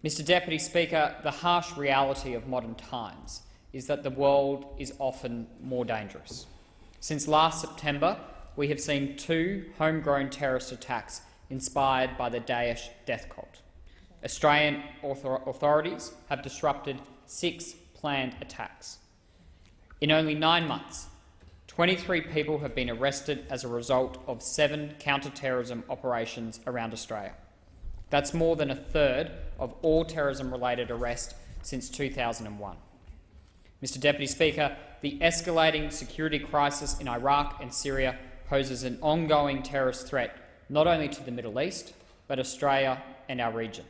Mr Deputy Speaker, the harsh reality of modern times is that the world is often more dangerous. Since last September, we have seen 2 homegrown terrorist attacks inspired by the Daesh death cult. Australian authorities have disrupted 6 planned attacks. In only 9 months, 23 people have been arrested as a result of 7 counter-terrorism operations around Australia. That's more than a third of all terrorism-related arrests since 2001. Mr Deputy Speaker, the escalating security crisis in Iraq and Syria poses an ongoing terrorist threat not only to the Middle East, but Australia and our region.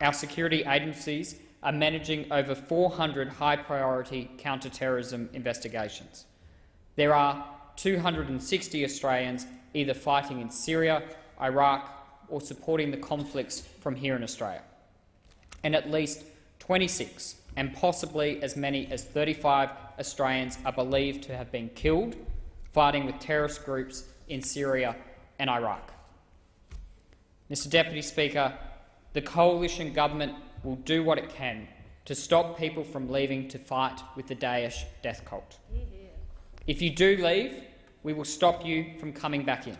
Our security agencies are managing over 400 high-priority counter-terrorism investigations. There are 260 Australians either fighting in Syria, Iraq, or supporting the conflicts from here in Australia. And at least 26 and possibly as many as 35 Australians are believed to have been killed fighting with terrorist groups in Syria and Iraq. Mr Deputy Speaker, the coalition government will do what it can to stop people from leaving to fight with the Daesh death cult. If you do leave, we will stop you from coming back in.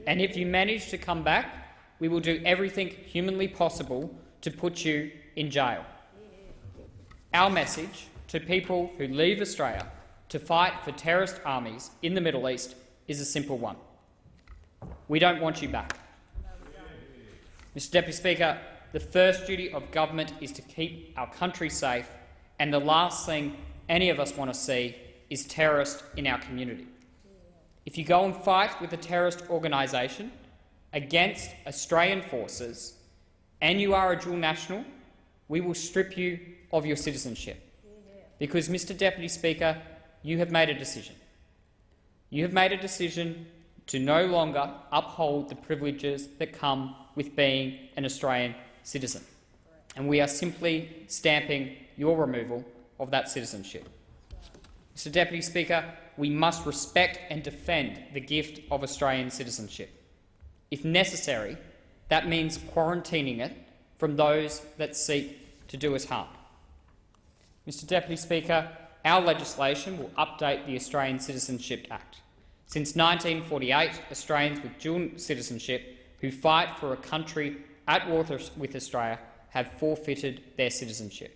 And if you manage to come back, we will do everything humanly possible to put you in jail. Our message to people who leave Australia to fight for terrorist armies in the Middle East is a simple one. We don't want you back. Mr Deputy Speaker, the first duty of government is to keep our country safe, and the last thing any of us want to see is terrorists in our community. If you go and fight with a terrorist organisation against Australian forces and you are a dual national, we will strip you of your citizenship. Because, Mr Deputy Speaker, you have made a decision. You have made a decision to no longer uphold the privileges that come with being an Australian citizen. And we are simply stamping your removal of that citizenship. Mr Deputy Speaker, we must respect and defend the gift of Australian citizenship. If necessary, that means quarantining it from those that seek to do us harm. Mr Deputy Speaker, our legislation will update the Australian Citizenship Act. Since 1948, Australians with dual citizenship who fight for a country at war with Australia have forfeited their citizenship.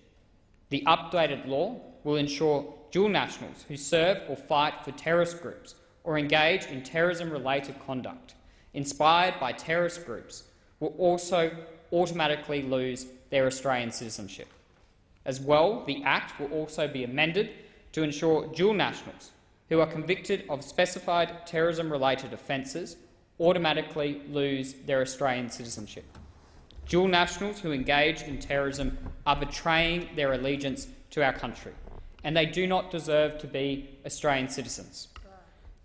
The updated law will ensure dual nationals who serve or fight for terrorist groups or engage in terrorism-related conduct inspired by terrorist groups will also automatically lose their Australian citizenship. As well, the Act will also be amended to ensure dual nationals who are convicted of specified terrorism-related offences automatically lose their Australian citizenship. Dual nationals who engage in terrorism are betraying their allegiance to our country, and they do not deserve to be Australian citizens.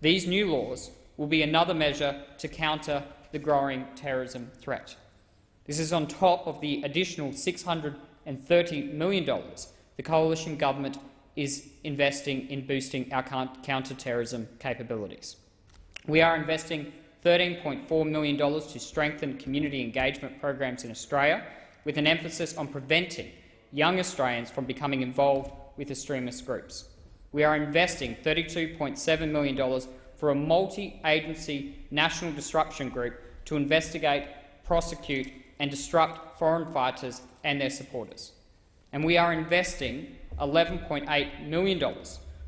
These new laws will be another measure to counter the growing terrorism threat. This is on top of the additional $630 million the coalition government is investing in boosting our counter-terrorism capabilities. We are investing $13.4 million to strengthen community engagement programs in Australia, with an emphasis on preventing young Australians from becoming involved with extremist groups. We are investing $32.7 million for a multi-agency national disruption group to investigate, prosecute and disrupt foreign fighters and their supporters. And we are investing $11.8 million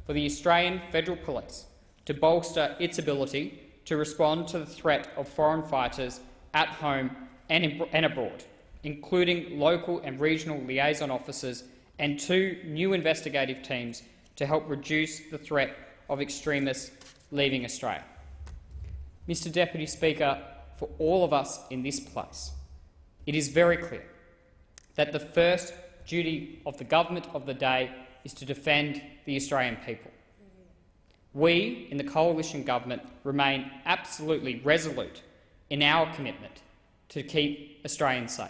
for the Australian Federal Police to bolster its ability to respond to the threat of foreign fighters at home and abroad, including local and regional liaison officers and 2 new investigative teams to help reduce the threat of extremists leaving Australia. Mr Deputy Speaker, for all of us in this place, it is very clear that the first duty of the government of the day is to defend the Australian people. We in the coalition government remain absolutely resolute in our commitment to keep Australians safe.